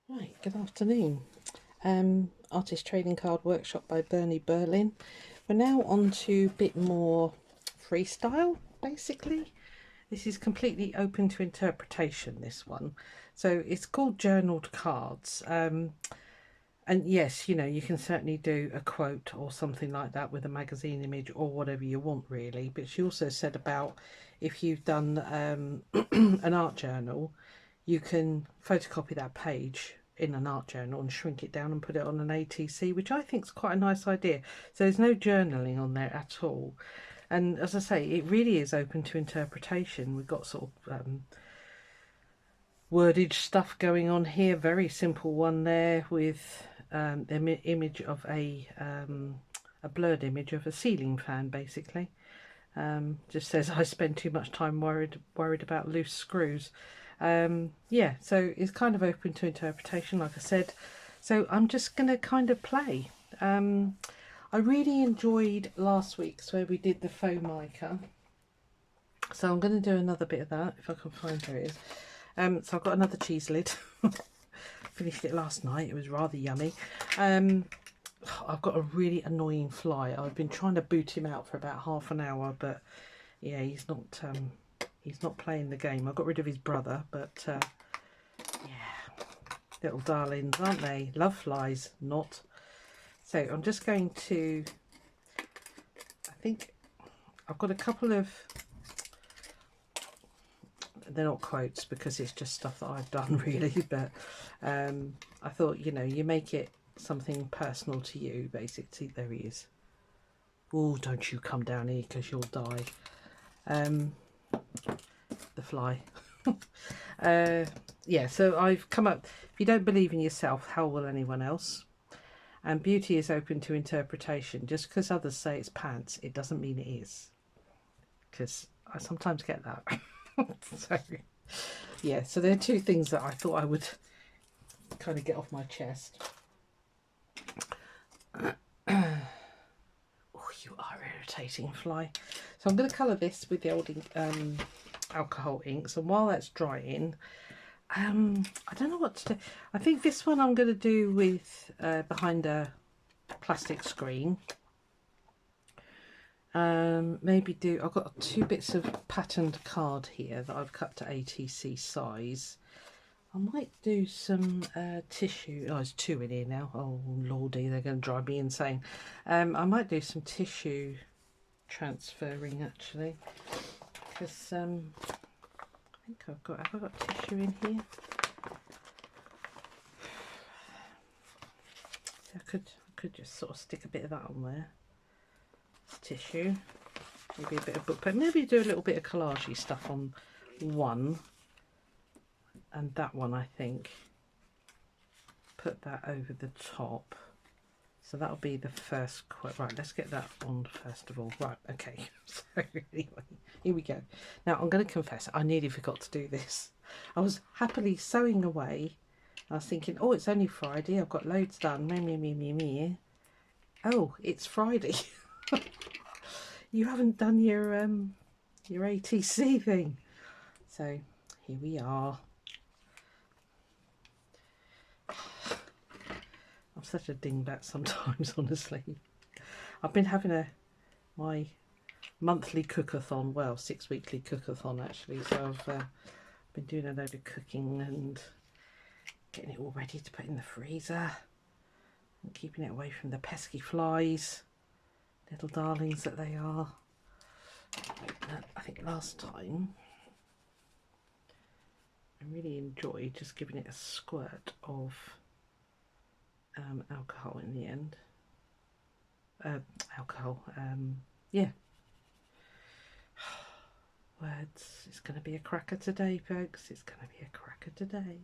Right, good afternoon. Artist Trading Card Workshop by Bernie Berlin. We're now on to a bit more freestyle, basically. This is completely open to interpretation, this one. So it's called Journaled Cards. And yes, you can certainly do a quote or something like that with a magazine image or whatever you want, really. But she also said about if you've done an art journal, you can photocopy that page in an art journal and shrink it down and put it on an ATC, which I think is quite a nice idea. So there's no journaling on there at all. And as I say, it really is open to interpretation. We've got sort of wordage stuff going on here. Very simple one there with the image of a blurred image of a ceiling fan, basically. Just says I spend too much time worried about loose screws. Yeah, so it's kind of open to interpretation, like I said. So I'm just going to kind of play. I really enjoyed last week's where we did the faux mica. So I'm going to do another bit of that if I can find where it is. So I've got another cheese lid. Finished it last night. It was rather yummy. I've got a really annoying fly. I've been trying to boot him out for about half an hour, but yeah, he's not playing the game. I got rid of his brother, but yeah, little darlings, aren't they? Love flies, not. So I'm just going to, I think I've got a couple of, they're not quotes because it's just stuff that I've done really, but I thought, you make it something personal to you, basically. There he is. Oh, don't you come down here because you'll die. The fly. Yeah, so I've come up, if you don't believe in yourself, how will anyone else? And beauty is open to interpretation. Just because others say it's pants, it doesn't mean it is. Because I sometimes get that. So, yeah, so there are two things that I thought I would kind of get off my chest. Oh, you are irritating, fly. So I'm going to colour this with the old alcohol inks, and while that's drying, I don't know what to do. I think this one I'm going to do with behind a plastic screen. Maybe do, I've got 2 bits of patterned card here that I've cut to ATC size. I might do some tissue. Oh, there's 2 in here now. Oh lordy, they're going to drive me insane. I might do some tissue transferring actually, because I think have I got tissue in here? I could just sort of stick a bit of that on there. It's tissue, maybe a bit of book paper, maybe do a little bit of collagey stuff on one, and that one I think put that over the top. So that'll be the first quote. Right, let's get that on first of all. Right, okay. So anyway, here we go. Now I'm going to confess, I nearly forgot to do this. I was happily sewing away. I was thinking, oh, it's only Friday. I've got loads done. Me. Oh, it's Friday. You haven't done your ATC thing. So here we are. I'm such a dingbat sometimes, honestly. I've been having my monthly cookathon, well, 6 weekly cookathon actually. So I've been doing a load of cooking and getting it all ready to put in the freezer and keeping it away from the pesky flies, little darlings that they are. I think last time I really enjoyed just giving it a squirt of alcohol in the end. Yeah. Words. It's going to be a cracker today, folks. It's going to be a cracker today.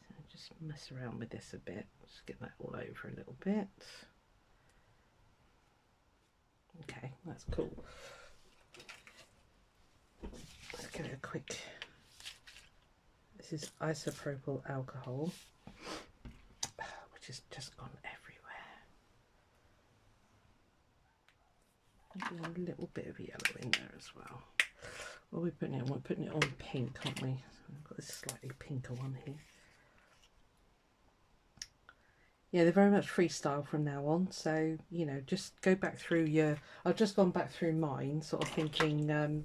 So just mess around with this a bit. Just get that all over a little bit. Okay, that's cool. Let's give it a quick. This is isopropyl alcohol, which has just gone everywhere. Maybe a little bit of yellow in there as well. What are we putting it on? We're putting it on pink, aren't we? So I've got this slightly pinker one here. Yeah, they're very much freestyle from now on. So, you know, just go back through your... I've just gone back through mine, sort of thinking, you know,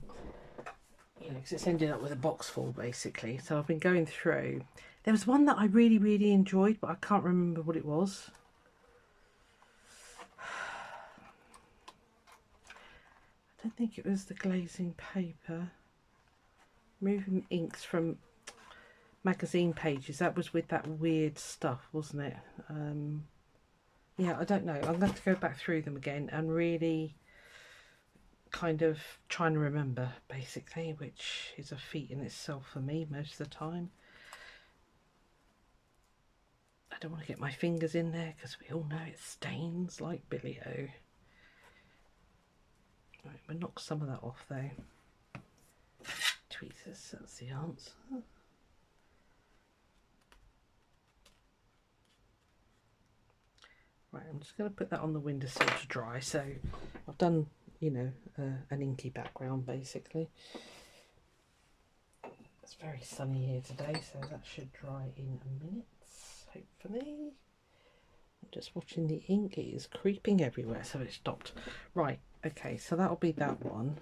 because it's ended up with a box full, basically. So I've been going through. There was one that I really, really enjoyed, but I can't remember what it was. I don't think it was the glazing paper. Moving inks from magazine pages. That was with that weird stuff, wasn't it? Yeah, I don't know. I'm going to go back through them again and really kind of trying to remember, basically, which is a feat in itself for me most of the time. I don't want to get my fingers in there because we all know it stains like Billy-O. Right, we'll knock some of that off though. Tweezers, that's the answer. Right, I'm just going to put that on the windowsill to dry. So I've done, you know, an inky background basically. It's very sunny here today, so that should dry in a minute, hopefully. I'm just watching the ink, it is creeping everywhere, so it stopped. Right, okay, so that'll be that one.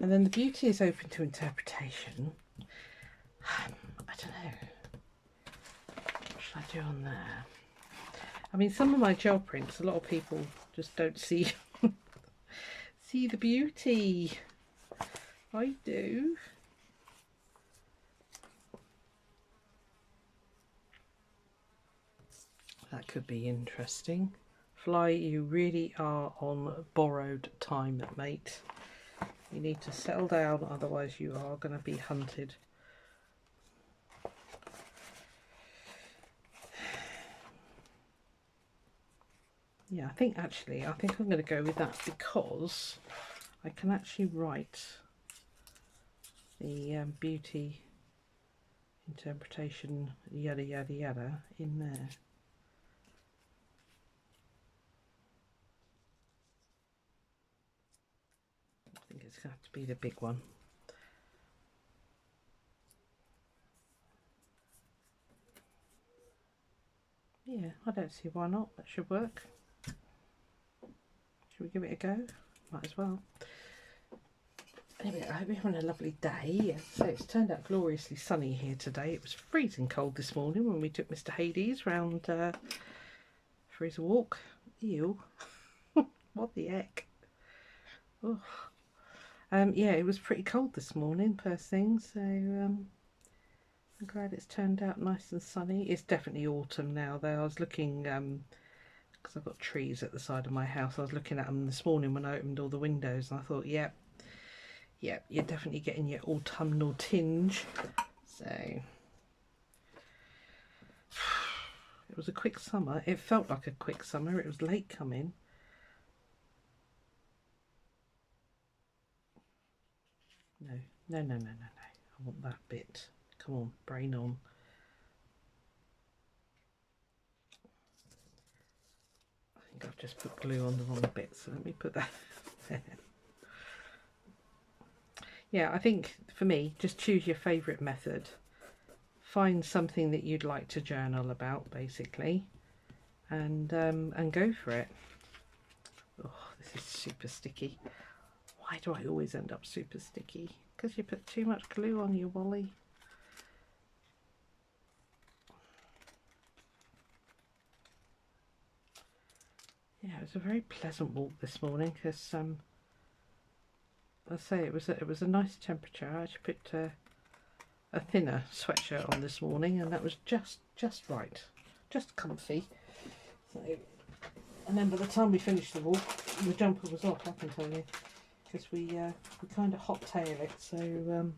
And then the beauty is open to interpretation. I don't know. What should I do on there? I mean, some of my gel prints, a lot of people just don't see see the beauty. I do. That could be interesting. Fly, you really are on borrowed time, mate. You need to settle down, otherwise you are going to be hunted. Yeah, I think I'm going to go with that because I can actually write the beauty interpretation yada yada yada in there. I think it's going to have to be the big one. Yeah, I don't see why not. That should work. Should we give it a go? Might as well. Anyway, I hope you're having a lovely day. So it's turned out gloriously sunny here today. It was freezing cold this morning when we took Mr. Hades round for his walk. Ew. What the heck? Oh. Yeah, it was pretty cold this morning, first thing, so I'm glad it's turned out nice and sunny. It's definitely autumn now though. I was looking, because I've got trees at the side of my house, I was looking at them this morning when I opened all the windows and I thought, yep, you're definitely getting your autumnal tinge. So it was a quick summer. It felt like a quick summer. It was late coming. No. I want that bit. Come on, brain on. I think I've just put glue on the wrong bit, so let me put that there. Yeah, I think for me, just choose your favourite method. Find something that you'd like to journal about, basically, and go for it. Oh, this is super sticky. Why do I always end up super sticky? Because you put too much glue on your Wally. Yeah, it was a very pleasant walk this morning because I say it was a nice temperature. I actually put a thinner sweatshirt on this morning, and that was just right, just comfy. So, and then by the time we finished the walk, the jumper was off, I can tell you, because we kind of hot tail it. So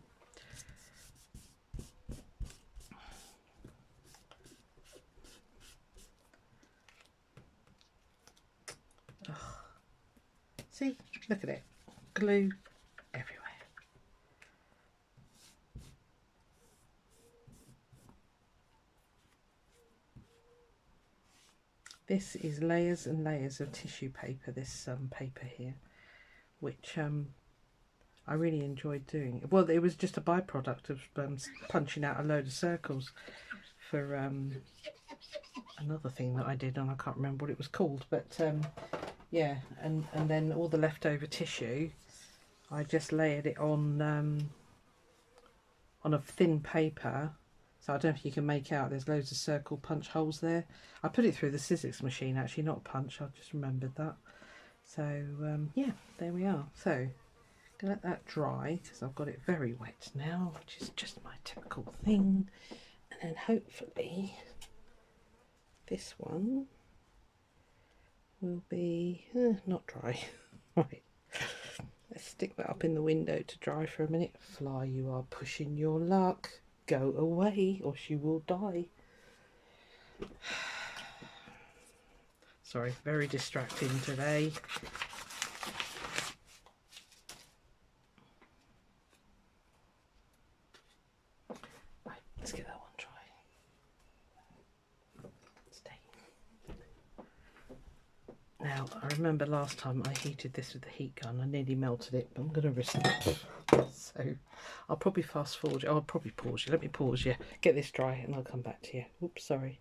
see, look at it, glue everywhere. This is layers and layers of tissue paper, this paper here, which I really enjoyed doing. Well, it was just a byproduct of punching out a load of circles for another thing that I did, and I can't remember what it was called, but yeah, and then all the leftover tissue, I just layered it on a thin paper. So I don't know if you can make out, there's loads of circle punch holes there. I put it through the scissors machine, actually, not a punch, I just remembered that. So yeah, there we are. So gonna let that dry because I've got it very wet now, which is just my typical thing. And then hopefully this one will be not dry. Right, let's stick that up in the window to dry for a minute. Fly, you are pushing your luck. Go away or she will die. Sorry, very distracting today. Right, let's get that one dry. Stay. Now, I remember last time I heated this with the heat gun. I nearly melted it, but I'm going to risk it. So I'll probably fast forward. I'll probably pause you. Let me pause you. Get this dry and I'll come back to you. Oops, sorry.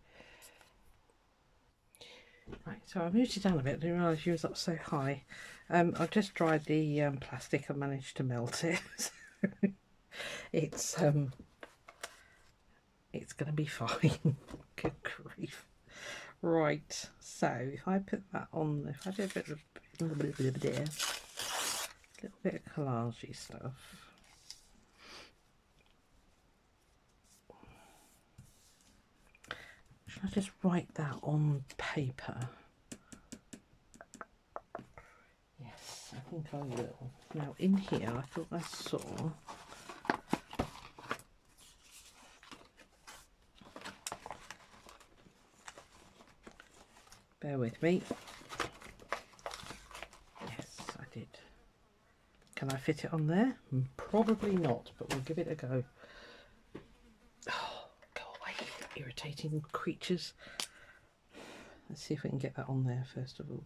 Right, so I moved it down a bit. I didn't realise you was up so high. I've just dried the plastic. I managed to melt it. It's going to be fine. Good grief. Right, so if I put that on, if I do a bit of a little bit of collagey stuff. Should I just write that on paper? Yes, I think I will. Now in here, I thought I saw bear with me. Yes, I did. Can I fit it on there? Probably not, but we'll give it a go. Oh, go away, irritating creatures. Let's see if we can get that on there first of all.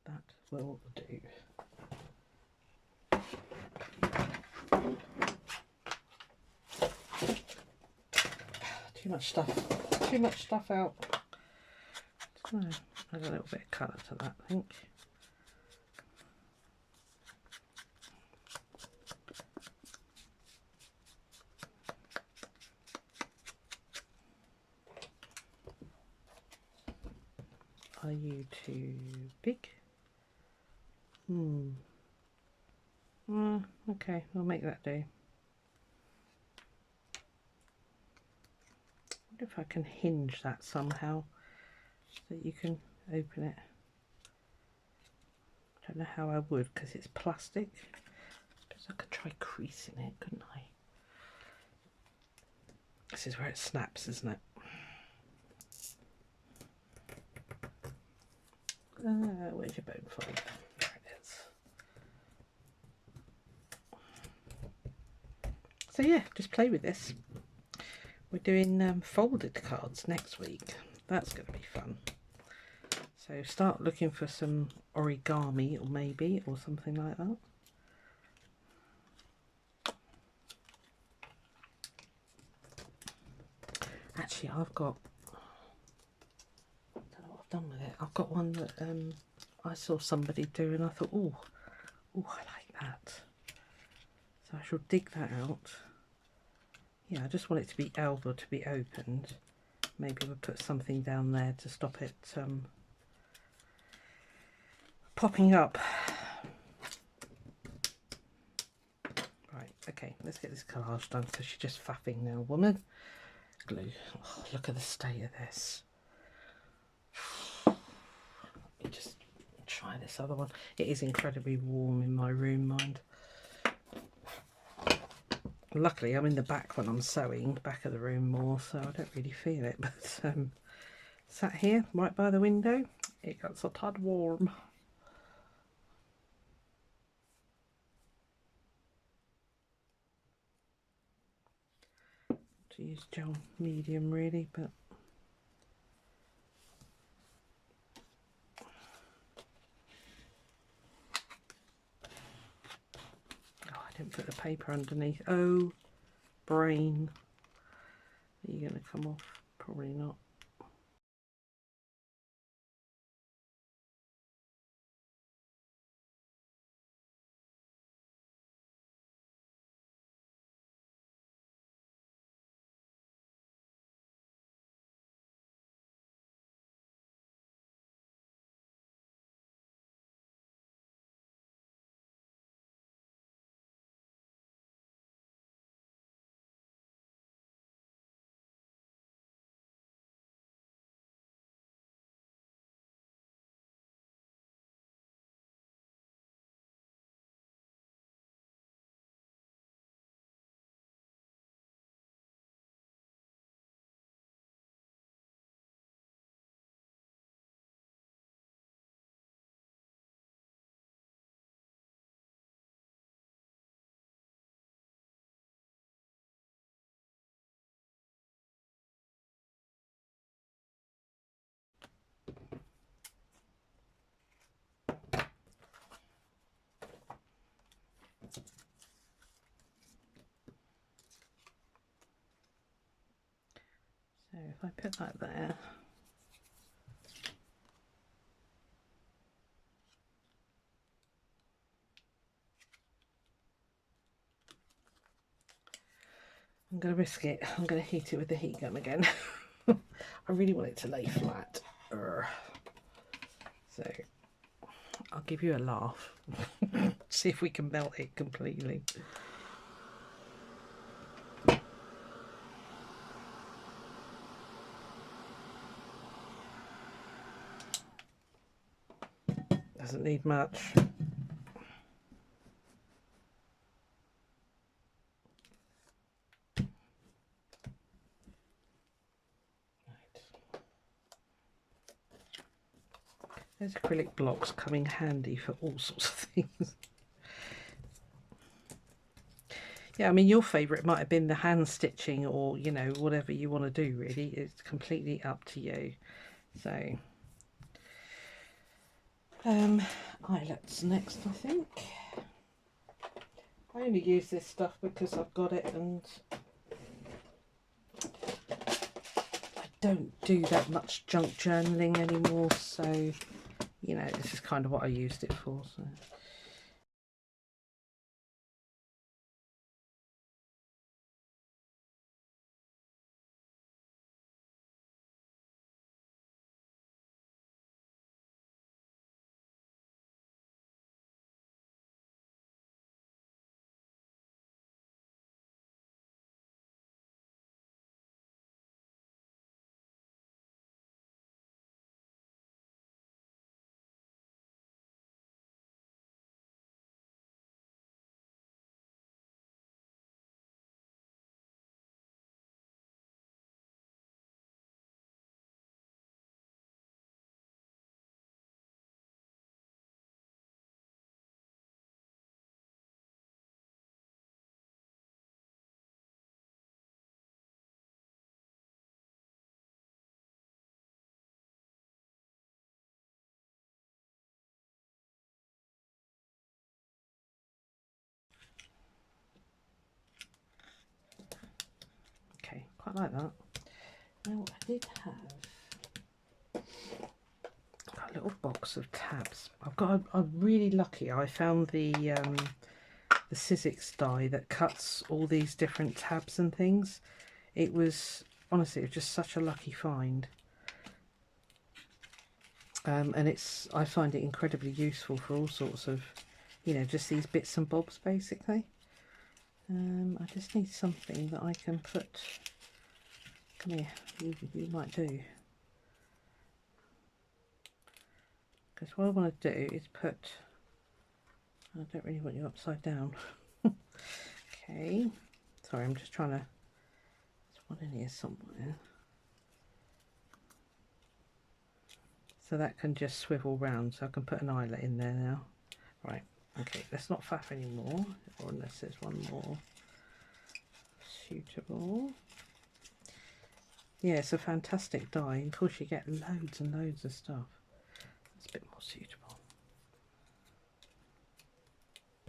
That will do. Too much stuff. Too much stuff out. Add a little bit of colour to that, I think. Are you too big? Okay, we'll make that do. I wonder if I can hinge that somehow so that you can open it. I don't know how I would because it's plastic. I suppose I could try creasing it, couldn't I? This is where it snaps, isn't it? Where's your bone fold? There it is. So yeah, just play with this. We're doing folded cards next week. That's going to be fun. So start looking for some origami or maybe or something like that. Actually, I've got, I don't know what I've done with it. I've got one that I saw somebody do and I thought, oh, I like that. So I shall dig that out. Yeah, I just want it to be able to be opened. Maybe we'll put something down there to stop it popping up. Right, okay, let's get this collage done because you're just faffing now, woman. Glue. Oh, look at the state of this. Let me just try this other one. It is incredibly warm in my room, mind. Luckily I'm in the back when I'm sewing, back of the room more, so I don't really feel it, but sat here right by the window, it got so tad warm. To use gel medium really, but oh, I didn't put the paper underneath. Oh, brain. Are you going to come off? Probably not. So if I put that there, I'm going to risk it. I'm going to heat it with the heat gun again. I really want it to lay flat. So I'll give you a laugh. See if we can melt it completely. Doesn't need much. Those acrylic blocks come in handy for all sorts of things. Yeah, I mean, your favourite might have been the hand stitching, or, you know, whatever you want to do, really. It's completely up to you. So, eyelets next, I think. I only use this stuff because I've got it, and I don't do that much junk journaling anymore, so, you know, this is kind of what I used it for. So. Okay, quite like that. Now I did have a little box of tabs. I'm really lucky. I found the Sizzix die that cuts all these different tabs and things. It was honestly, it was just such a lucky find. And I find it incredibly useful for all sorts of, you know, just these bits and bobs basically. I just need something that I can put. Come here, you might do. Because what I want to do is put, I don't really want you upside down. Okay, so Sorry, I'm just trying to, there's one in here somewhere. So that can just swivel round, so I can put an eyelet in there now. Right, okay, let's not faff anymore, or unless there's one more suitable. Yeah, it's a fantastic dye. Of course, you get loads and loads of stuff. It's a bit more suitable.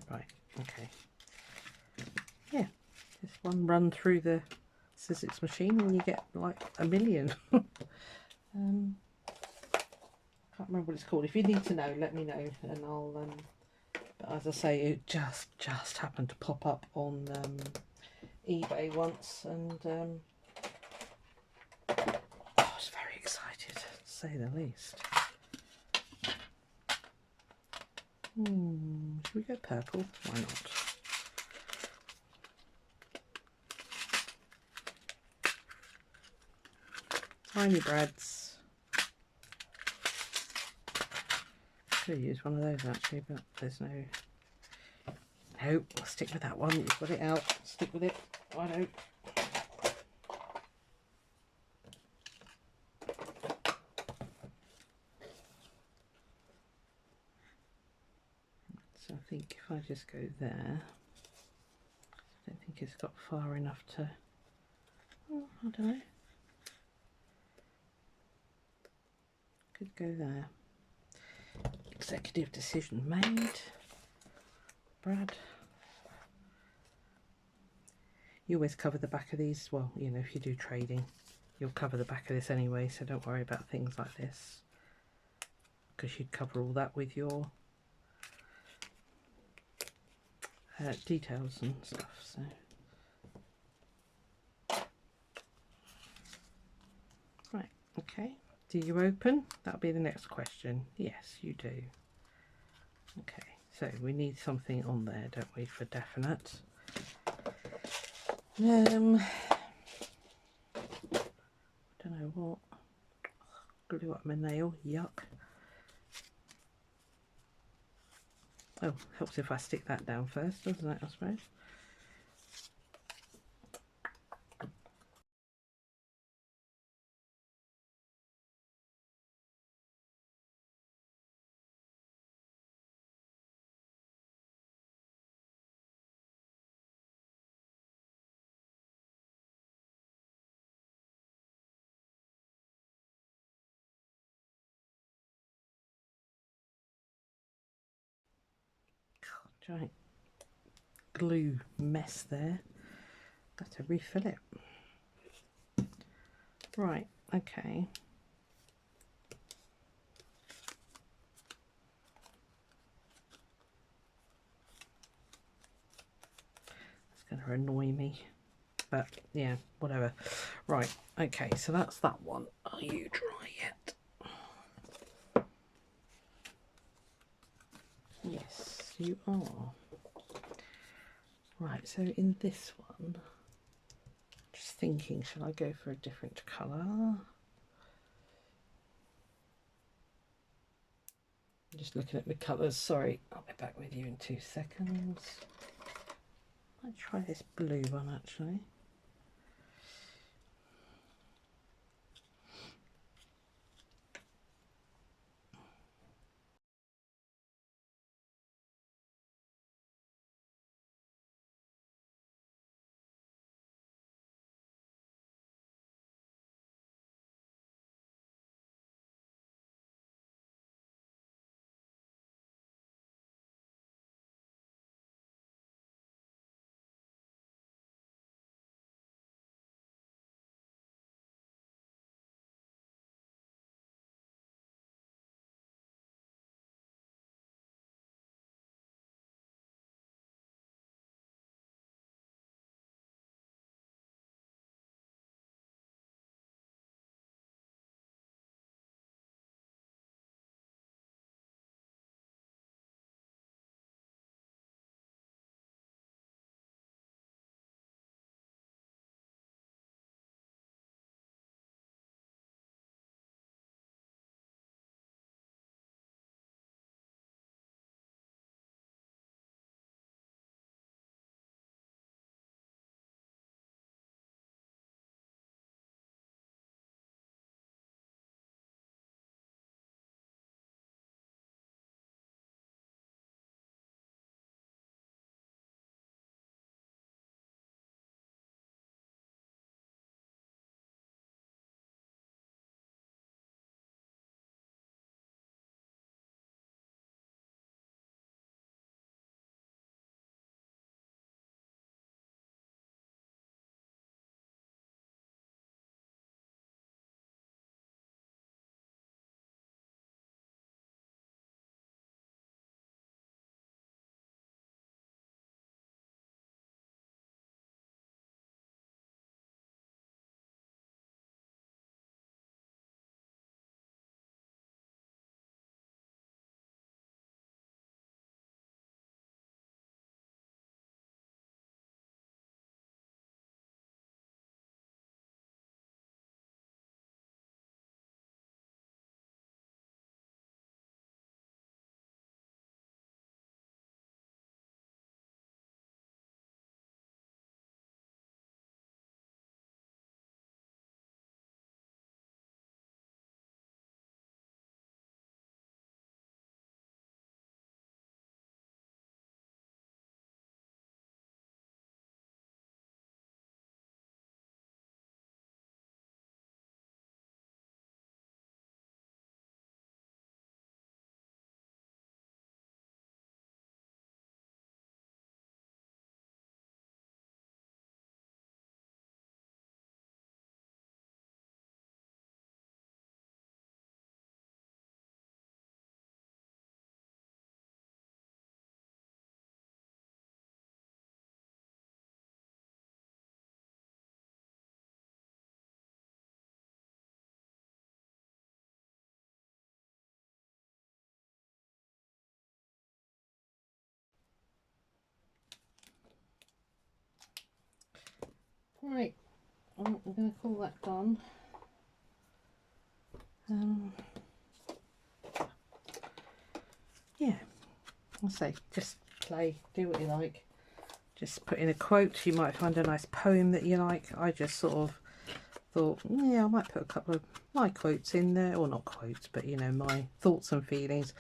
Right, okay. Yeah, just one run through the scissors machine and you get like a million. Can't remember what it's called. If you need to know, let me know, and I'll. But as I say, it just happened to pop up on eBay once, and I was very excited, to say the least. Should we go purple? Why not? Tiny brads. Could have used one of those actually, but there's no. Nope, I'll stick with that one. You've got it out. Stick with it. I don't. So I think if I just go there, I don't think it's got far enough to. Oh, I don't know. Could go there. Executive decision made. Brad. You always cover the back of these. Well, you know, if you do trading, you'll cover the back of this anyway, so don't worry about things like this, because you'd cover all that with your details and stuff. So right, okay. Do you open? That'll be the next question. Yes, you do. Okay, so we need something on there, don't we, for definite. I don't know what. Glue up my nail. Yuck. Oh, helps if I stick that down first, doesn't it, I suppose? Giant glue mess there. Got to refill it. Right, okay. It's going to annoy me, but yeah, whatever. Right, okay, so that's that one. Are you dry yet? Yes, you are. Right, so in this one, just thinking, should I go for a different colour? I'm just looking at the colours. Sorry, I'll be back with you in 2 seconds. I'll try this blue one actually. Right, I'm going to call that done. Yeah, I'll say just play, do what you like. Just put in a quote. You might find a nice poem that you like. I just sort of thought, yeah, I might put a couple of my quotes in there, or not quotes, but you know, my thoughts and feelings,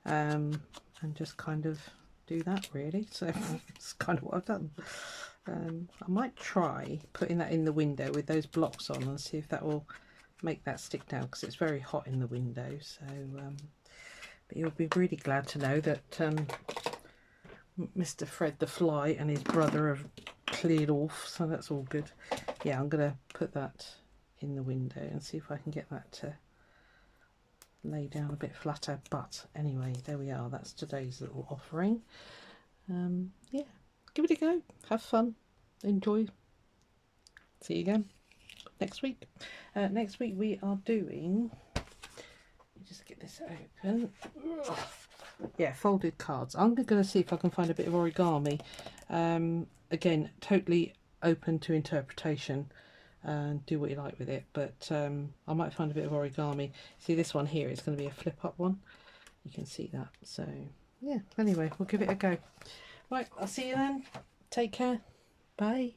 and just kind of do that really. So it's kind of what I've done. I might try putting that in the window with those blocks on and see if that will make that stick down, because it's very hot in the window. So but you'll be really glad to know that Mr. Fred the Fly and his brother have cleared off, so that's all good. Yeah, I'm gonna put that in the window and see if I can get that to lay down a bit flatter. But anyway, there we are. That's today's little offering. Yeah, give it a go, have fun, enjoy. See you again next week. Next week we are doing, let me just get this open. Yeah, folded cards. I'm going to see if I can find a bit of origami. Again, totally open to interpretation, and do what you like with it, but I might find a bit of origami. See, this one here is going to be a flip up one, you can see that. So yeah, anyway, we'll give it a go. Right, I'll see you then. Take care. Bye.